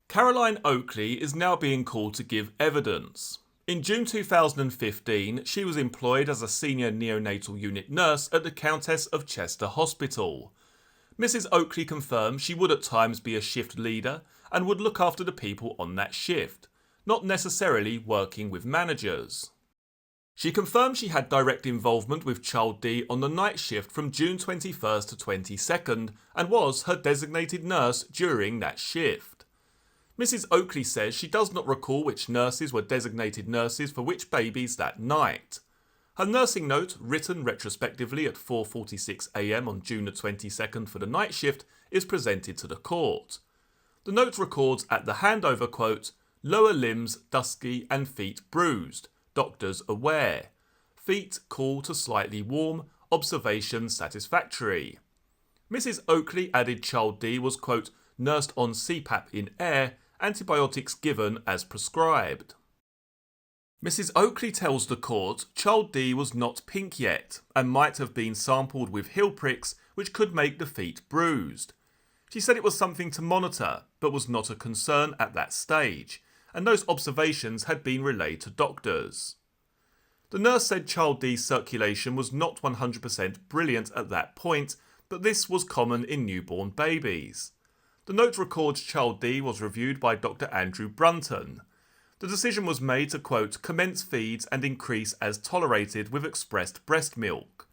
Caroline Oakley is now being called to give evidence. In June 2015, she was employed as a senior neonatal unit nurse at the Countess of Chester Hospital. Mrs. Oakley confirmed she would at times be a shift leader and would look after the people on that shift, not necessarily working with managers. She confirmed she had direct involvement with Child D on the night shift from June 21st to 22nd and was her designated nurse during that shift. Mrs. Oakley says she does not recall which nurses were designated nurses for which babies that night. Her nursing note, written retrospectively at 4:46 a.m. on June the 22nd for the night shift, is presented to the court. The note records at the handover, quote, "Lower limbs dusky and feet bruised. Doctors aware. Feet cool to slightly warm. Observation satisfactory." Mrs. Oakley added Child D was, quote, "nursed on CPAP in air, antibiotics given as prescribed." Mrs. Oakley tells the court Child D was not pink yet and might have been sampled with heel pricks which could make the feet bruised. She said it was something to monitor but was not a concern at that stage, and those observations had been relayed to doctors. The nurse said Child D's circulation was not 100% brilliant at that point, but this was common in newborn babies. The note records Child D was reviewed by Dr. Andrew Brunton. The decision was made to, quote, "commence feeds and increase as tolerated with expressed breast milk."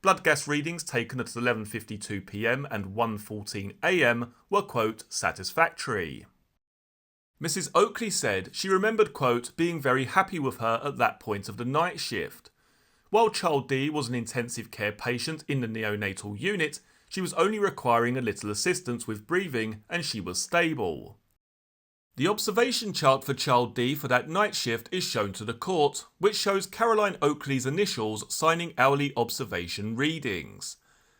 Blood gas readings taken at 11:52 p.m. and 1:14 a.m. were, quote, "satisfactory." Mrs. Oakley said she remembered, quote, "being very happy with her at that point of the night shift. While Child D was an intensive care patient in the neonatal unit, she was only requiring a little assistance with breathing and she was stable." The observation chart for Child D for that night shift is shown to the court, which shows Caroline Oakley's initials signing hourly observation readings.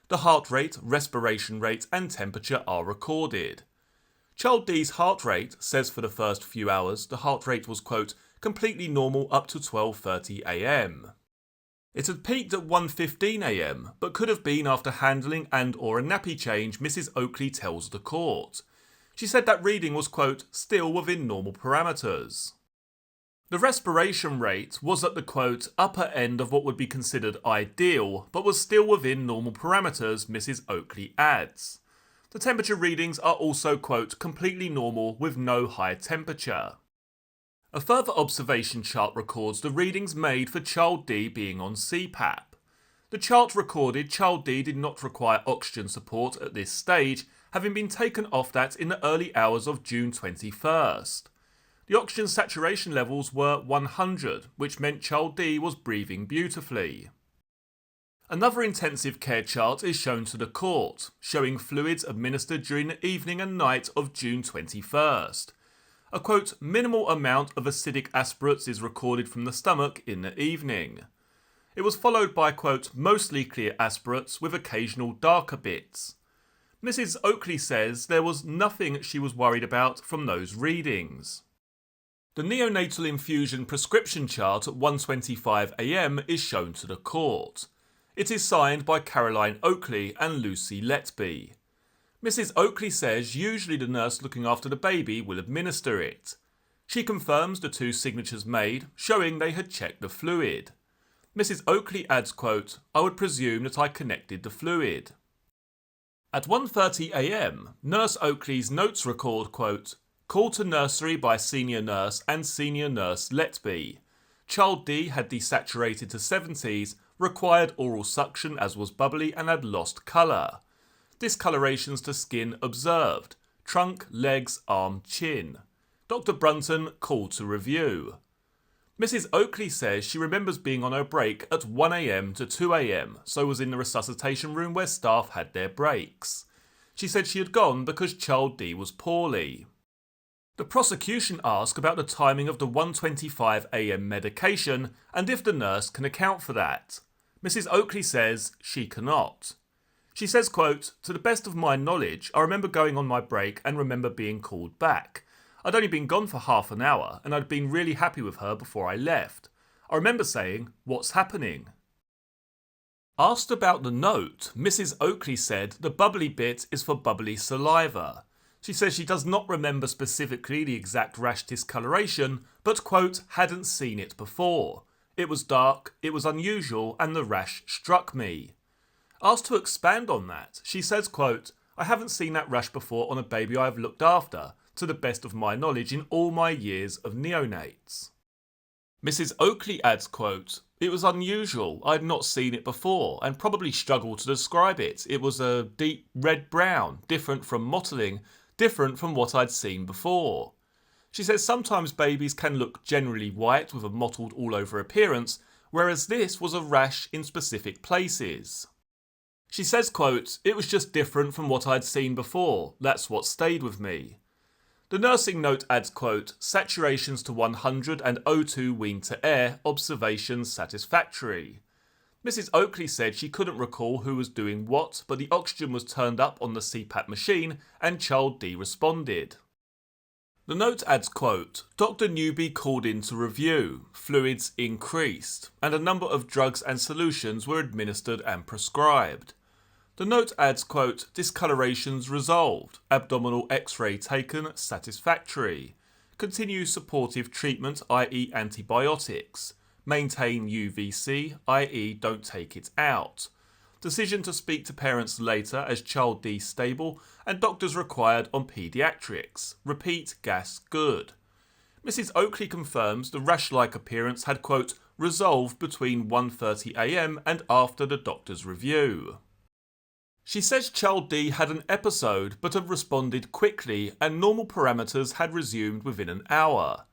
The heart rate, respiration rate and temperature are recorded. Child D's heart rate says for the first few hours the heart rate was, quote, "completely normal up to 12:30 a.m. It had peaked at 1:15 a.m, but could have been after handling and or a nappy change, Mrs. Oakley tells the court. She said that reading was, quote, "still within normal parameters." The respiration rate was at the, quote, "upper end of what would be considered ideal, but was still within normal parameters," Mrs. Oakley adds. The temperature readings are also, quote, "completely normal with no high temperature." A further observation chart records the readings made for Child D being on CPAP. The chart recorded Child D did not require oxygen support at this stage, having been taken off that in the early hours of June 21st. The oxygen saturation levels were 100, which meant Child D was breathing beautifully. Another intensive care chart is shown to the court, showing fluids administered during the evening and night of June 21st. A, quote, "minimal amount of acidic aspirates is recorded from the stomach in the evening." It was followed by, quote, "mostly clear aspirates with occasional darker bits." Mrs. Oakley says there was nothing she was worried about from those readings. The neonatal infusion prescription chart at 1:25 a.m. is shown to the court. It is signed by Caroline Oakley and Lucy Letby. Mrs. Oakley says usually the nurse looking after the baby will administer it. She confirms the two signatures made, showing they had checked the fluid. Mrs. Oakley adds, quote, "I would presume that I connected the fluid." At 1:30 a.m, Nurse Oakley's notes record, quote, "call to nursery by senior nurse and senior nurse Letby. Child D had desaturated to 70s, required oral suction as was bubbly and had lost colour. Discolorations to skin observed. Trunk, legs, arm, chin. Dr. Brunton called to review." Mrs. Oakley says she remembers being on her break at 1 a.m. to 2 a.m, so was in the resuscitation room where staff had their breaks. She said she had gone because Child D was poorly. The prosecution asked about the timing of the 1:25 a.m. medication and if the nurse can account for that. Mrs. Oakley says she cannot. She says, quote, "to the best of my knowledge, I remember going on my break and remember being called back. I'd only been gone for half an hour and I'd been really happy with her before I left. I remember saying, 'what's happening?'" Asked about the note, Mrs. Oakley said the bubbly bit is for bubbly saliva. She says she does not remember specifically the exact rash discoloration, but, quote, hadn't seen it before. It was dark, it was unusual, and the rash struck me. Asked to expand on that, she says, quote, I haven't seen that rash before on a baby I have looked after, to the best of my knowledge in all my years of neonates. Mrs. Oakley adds, quote, it was unusual, I had not seen it before, and probably struggled to describe it. It was a deep red-brown, different from mottling, different from what I'd seen before. She says sometimes babies can look generally white with a mottled all-over appearance, whereas this was a rash in specific places. She says, quote, it was just different from what I'd seen before. That's what stayed with me. The nursing note adds, quote, saturations to 100 and O2 weaned to air, observations satisfactory. Mrs. Oakley said she couldn't recall who was doing what, but the oxygen was turned up on the CPAP machine and child D responded. The note adds, quote, Dr. Newby called in to review, fluids increased, and a number of drugs and solutions were administered and prescribed. The note adds, quote, discolorations resolved, abdominal x-ray taken, satisfactory. Continue supportive treatment, i.e. antibiotics. Maintain UVC, i.e. don't take it out. Decision to speak to parents later as child D stable and doctors required on paediatrics. Repeat, gas good. Mrs. Oakley confirms the rash-like appearance had, quote, resolved between 1:30 a.m. and after the doctor's review. She says child D had an episode but had responded quickly and normal parameters had resumed within an hour.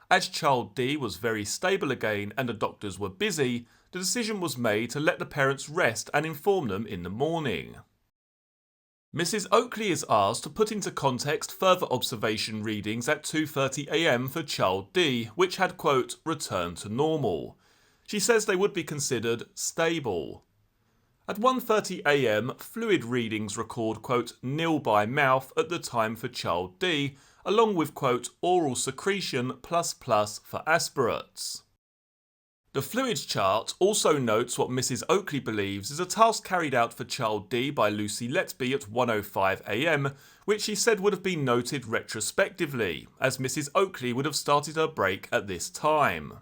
As child D was very stable again and the doctors were busy, the decision was made to let the parents rest and inform them in the morning. Mrs. Oakley is asked to put into context further observation readings at 2:30 a.m. for child D, which had, quote, returned to normal. She says they would be considered stable. At 1:30 a.m, fluid readings record, quote, nil by mouth at the time for child D, along with, quote, oral secretion ++ for aspirates. The fluids chart also notes what Mrs. Oakley believes is a task carried out for child D by Lucy Letby at 1:05 a.m, which she said would have been noted retrospectively, as Mrs. Oakley would have started her break at this time.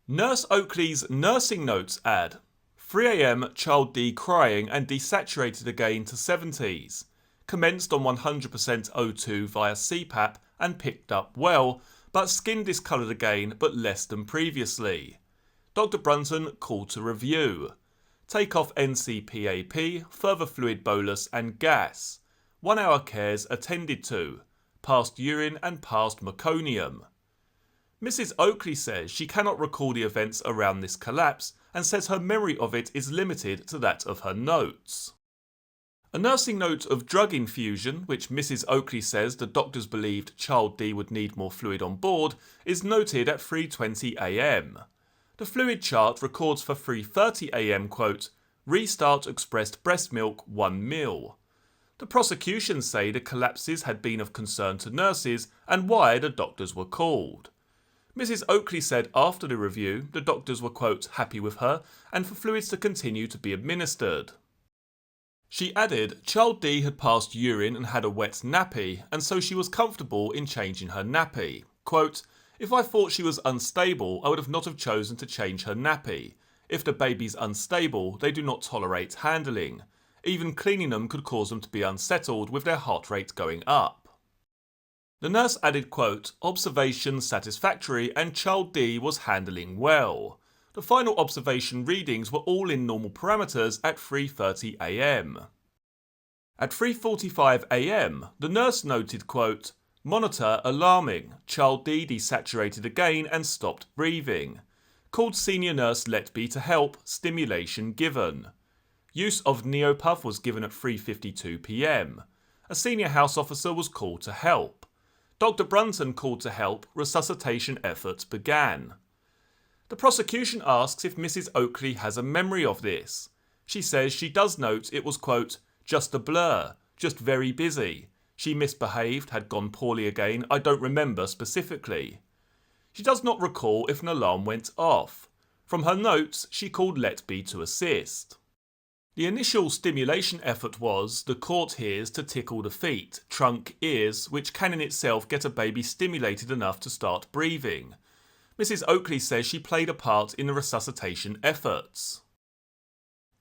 Nurse Oakley's nursing notes add, 3 a.m, child D crying and desaturated again to 70s. Commenced on 100% O2 via CPAP and picked up well, but skin discoloured again but less than previously. Dr. Brunton called to review. Take off NCPAP, further fluid bolus and gas. 1 hour cares attended to. Passed urine and passed meconium. Mrs. Oakley says she cannot recall the events around this collapse and says her memory of it is limited to that of her notes. A nursing note of drug infusion, which Mrs. Oakley says the doctors believed child D would need more fluid on board, is noted at 3:20 a.m. The fluid chart records for 3:30 a.m, quote, restart expressed breast milk 1 ml. The prosecution say the collapses had been of concern to nurses and why the doctors were called. Mrs. Oakley said after the review the doctors were, quote, happy with her and for fluids to continue to be administered. She added child D had passed urine and had a wet nappy, and so she was comfortable in changing her nappy. Quote, if I thought she was unstable, I would have not have chosen to change her nappy. If the baby's unstable, they do not tolerate handling. Even cleaning them could cause them to be unsettled with their heart rate going up. The nurse added, quote, observation satisfactory and child D was handling well. The final observation readings were all in normal parameters at 3:30 a.m. At 3:45 a.m, the nurse noted, quote, monitor alarming, child D desaturated again and stopped breathing. Called senior nurse Letby to help, stimulation given. Use of Neopuff was given at 3:52 p.m. A senior house officer was called to help. Dr. Brunton called to help, resuscitation efforts began. The prosecution asks if Mrs. Oakley has a memory of this. She says she does note it was, quote, just a blur, just very busy. She misbehaved, had gone poorly again, I don't remember specifically. She does not recall if an alarm went off. From her notes, she called Letby to assist. The initial stimulation effort was, the court hears, to tickle the feet, trunk, ears, which can in itself get a baby stimulated enough to start breathing. Mrs. Oakley says she played a part in the resuscitation efforts.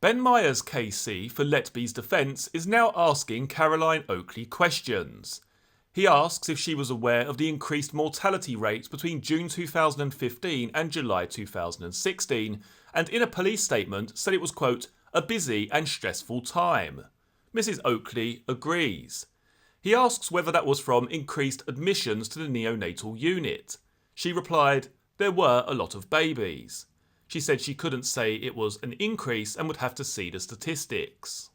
Ben Myers KC for Letby's defence is now asking Caroline Oakley questions. He asks if she was aware of the increased mortality rates between June 2015 and July 2016, and in a police statement said it was, quote, a busy and stressful time. Mrs. Oakley agrees. He asks whether that was from increased admissions to the neonatal unit. She replied, there were a lot of babies. She said she couldn't say it was an increase and would have to see the statistics.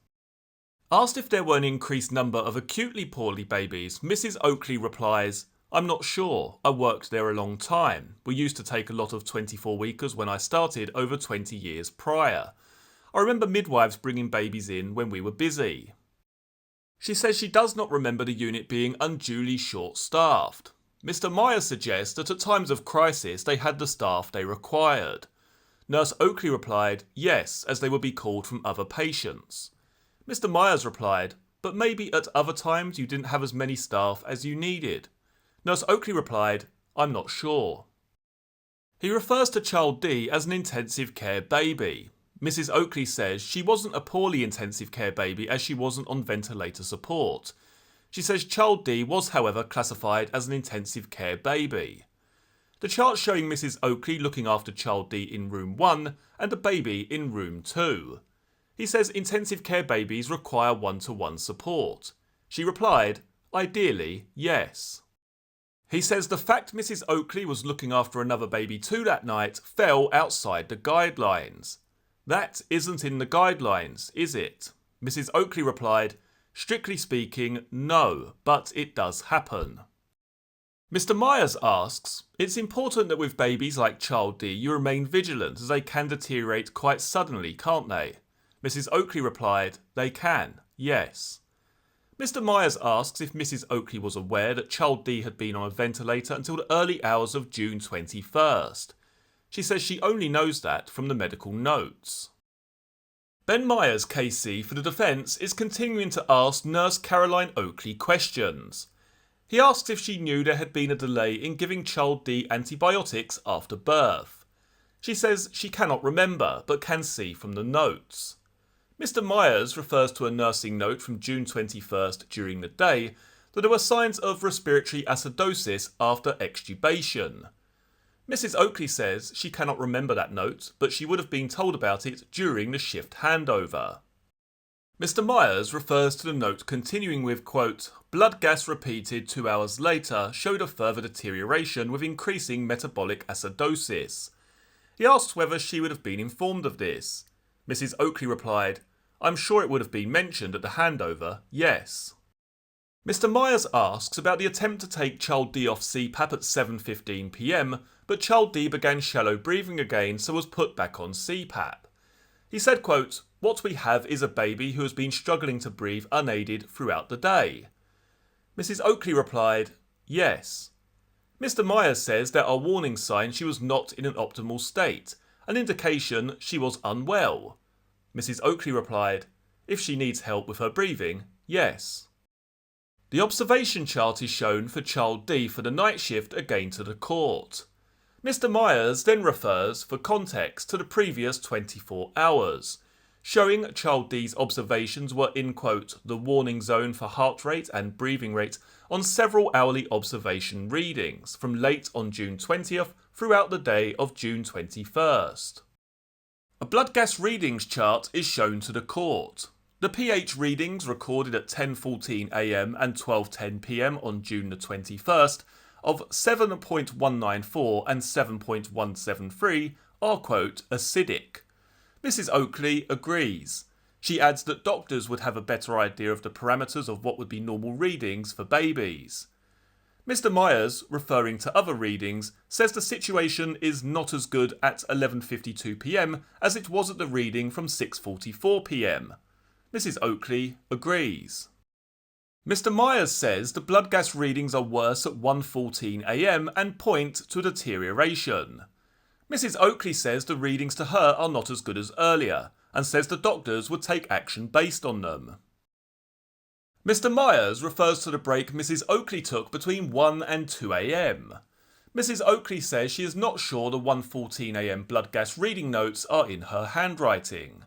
Asked if there were an increased number of acutely poorly babies, Mrs. Oakley replies, I'm not sure. I worked there a long time. We used to take a lot of 24-weekers when I started over 20 years prior. I remember midwives bringing babies in when we were busy. She says she does not remember the unit being unduly short-staffed. Mr. Myers suggests that at times of crisis they had the staff they required. Nurse Oakley replied, yes, as they would be called from other patients. Mr. Myers replied, but maybe at other times you didn't have as many staff as you needed. Nurse Oakley replied, I'm not sure. He refers to child D as an intensive care baby. Mrs. Oakley says she wasn't a poorly intensive care baby as she wasn't on ventilator support. She says child D was, however, classified as an intensive care baby. The chart showing Mrs. Oakley looking after child D in room 1 and a baby in room 2. He says intensive care babies require one-to-one support. She replied, ideally, yes. He says the fact Mrs. Oakley was looking after another baby too that night fell outside the guidelines. That isn't in the guidelines, is it? Mrs. Oakley replied, strictly speaking, no, but it does happen. Mr. Myers asks, it's important that with babies like child D you remain vigilant as they can deteriorate quite suddenly, can't they? Mrs. Oakley replied, they can, yes. Mr. Myers asks if Mrs. Oakley was aware that child D had been on a ventilator until the early hours of June 21st. She says she only knows that from the medical notes. Ben Myers KC for the defence is continuing to ask Nurse Caroline Oakley questions. He asks if she knew there had been a delay in giving child D antibiotics after birth. She says she cannot remember but can see from the notes. Mr. Myers refers to a nursing note from June 21st during the day that there were signs of respiratory acidosis after extubation. Mrs. Oakley says she cannot remember that note, but she would have been told about it during the shift handover. Mr. Myers refers to the note continuing with, quote, blood gas repeated 2 hours later showed a further deterioration with increasing metabolic acidosis. He asks whether she would have been informed of this. Mrs. Oakley replied, I'm sure it would have been mentioned at the handover, yes. Mr. Myers asks about the attempt to take child D off CPAP at 7:15 p.m, but child D began shallow breathing again so was put back on CPAP. He said, quote, what we have is a baby who has been struggling to breathe unaided throughout the day. Mrs. Oakley replied, yes. Mr. Myers says there are warning signs she was not in an optimal state, an indication she was unwell. Mrs. Oakley replied, if she needs help with her breathing, yes. The observation chart is shown for child D for the night shift again to the court. Mr. Myers then refers, for context, to the previous 24 hours, showing child D's observations were in, quote, the warning zone for heart rate and breathing rate on several hourly observation readings from late on June 20th throughout the day of June 21st. A blood gas readings chart is shown to the court. The pH readings recorded at 10:14 am and 12:10 pm on June the 21st of 7.194 and 7.173 are, quote, acidic. Mrs. Oakley agrees. She adds that doctors would have a better idea of the parameters of what would be normal readings for babies. Mr. Myers, referring to other readings, says the situation is not as good at 11:52 pm as it was at the reading from 6:44 pm. Mrs. Oakley agrees. Mr. Myers says the blood gas readings are worse at 1:14 am and point to deterioration. Mrs. Oakley says the readings to her are not as good as earlier, and says the doctors would take action based on them. Mr. Myers refers to the break Mrs. Oakley took between 1 and 2 a.m. Mrs. Oakley says she is not sure the 1:14 a.m. blood gas reading notes are in her handwriting.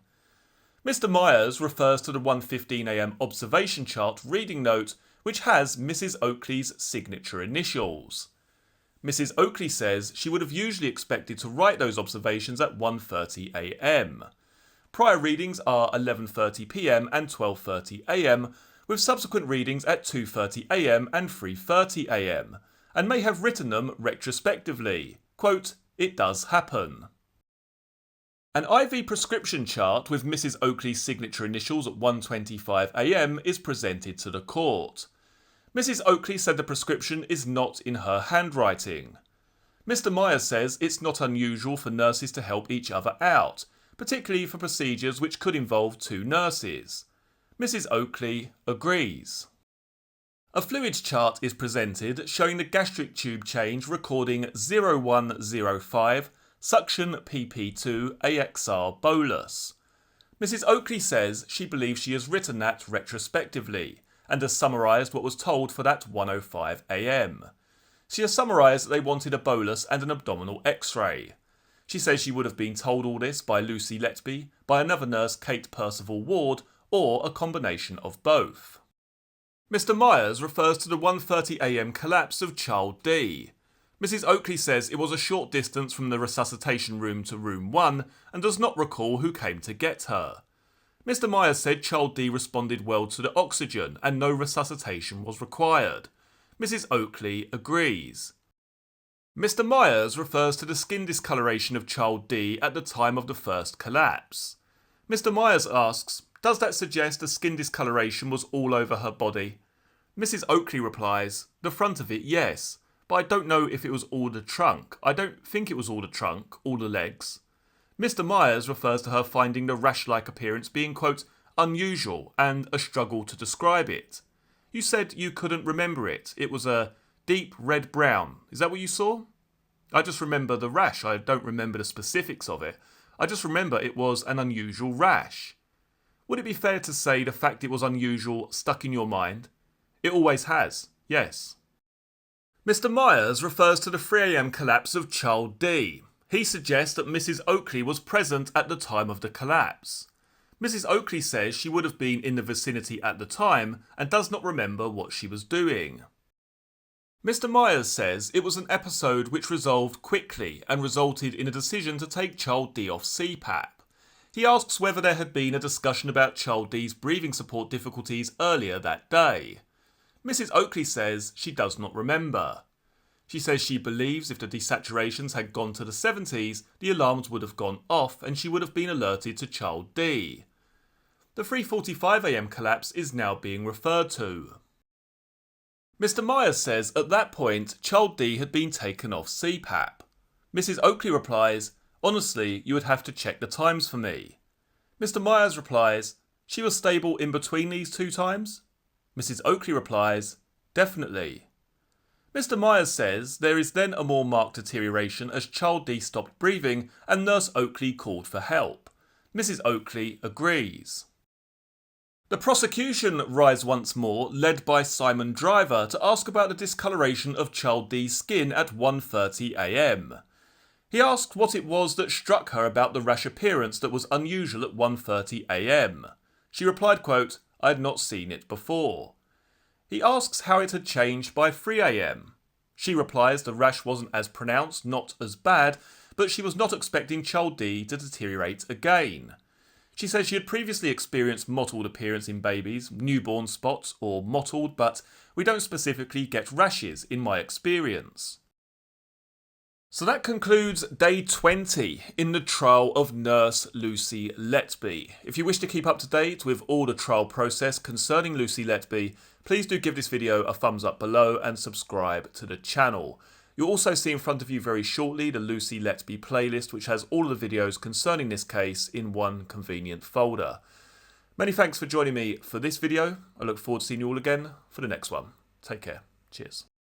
Mr. Myers refers to the 1:15 a.m. observation chart reading note which has Mrs. Oakley's signature initials. Mrs. Oakley says she would have usually expected to write those observations at 1:30 a.m. Prior readings are 11:30 p.m. and 12:30 a.m, with subsequent readings at 2:30 a.m. and 3:30 a.m, and may have written them retrospectively. Quote, "It does happen." An IV prescription chart with Mrs. Oakley's signature initials at 1:25 a.m. is presented to the court. Mrs. Oakley said the prescription is not in her handwriting. Mr. Myers says it's not unusual for nurses to help each other out, particularly for procedures which could involve two nurses. Mrs. Oakley agrees. A fluids chart is presented showing the gastric tube change recording 0105 suction PP2 AXR bolus. Mrs. Oakley says she believes she has written that retrospectively and has summarised what was told for that 1:05 a.m. She has summarised that they wanted a bolus and an abdominal x-ray. She says she would have been told all this by Lucy Letby, by another nurse Kate Percival Ward, or a combination of both. Mr. Myers refers to the 1:30 a.m. collapse of child D. Mrs. Oakley says it was a short distance from the resuscitation room to room 1 and does not recall who came to get her. Mr. Myers said child D responded well to the oxygen and no resuscitation was required. Mrs. Oakley agrees. Mr. Myers refers to the skin discoloration of child D at the time of the first collapse. Mr. Myers asks, "Does that suggest the skin discoloration was all over her body?" Mrs. Oakley replies, "The front of it, yes, but I don't know if it was all the trunk. I don't think it was all the trunk, all the legs." Mr. Myers refers to her finding the rash-like appearance being, quote, "unusual and a struggle to describe it. You said you couldn't remember it. It was a deep red-brown. Is that what you saw?" "I just remember the rash. I don't remember the specifics of it. I just remember it was an unusual rash." Would it be fair to say the fact it was unusual stuck in your mind? It always has, yes. Mr. Myers refers to the 3 a.m. collapse of child D. He suggests that Mrs. Oakley was present at the time of the collapse. Mrs. Oakley says she would have been in the vicinity at the time and does not remember what she was doing. Mr. Myers says it was an episode which resolved quickly and resulted in a decision to take child D off CPAP. He asks whether there had been a discussion about child D's breathing support difficulties earlier that day. Mrs. Oakley says she does not remember. She says she believes if the desaturations had gone to the 70s, the alarms would have gone off and she would have been alerted to child D. The 3:45 a.m. collapse is now being referred to. Mr. Myers says at that point, child D had been taken off CPAP. Mrs. Oakley replies, "Honestly, you would have to check the times for me." Mr. Myers replies, "She was stable in between these two times?" Mrs. Oakley replies, "Definitely." Mr. Myers says there is then a more marked deterioration as child D stopped breathing and Nurse Oakley called for help. Mrs. Oakley agrees. The prosecution rise once more, led by Simon Driver, to ask about the discoloration of child D's skin at 1:30 a.m. He asked what it was that struck her about the rash appearance that was unusual at 1:30 a.m. She replied, quote, "I had not seen it before." He asks how it had changed by 3 a.m. She replies the rash wasn't as pronounced, not as bad, but she was not expecting child D to deteriorate again. She says she had previously experienced mottled appearance in babies, newborn spots or mottled, but we don't specifically get rashes in my experience. So that concludes day 20 in the trial of Nurse Lucy Letby. If you wish to keep up to date with all the trial process concerning Lucy Letby, please do give this video a thumbs up below and subscribe to the channel. You'll also see in front of you very shortly the Lucy Letby playlist, which has all of the videos concerning this case in one convenient folder. Many thanks for joining me for this video. I look forward to seeing you all again for the next one. Take care. Cheers.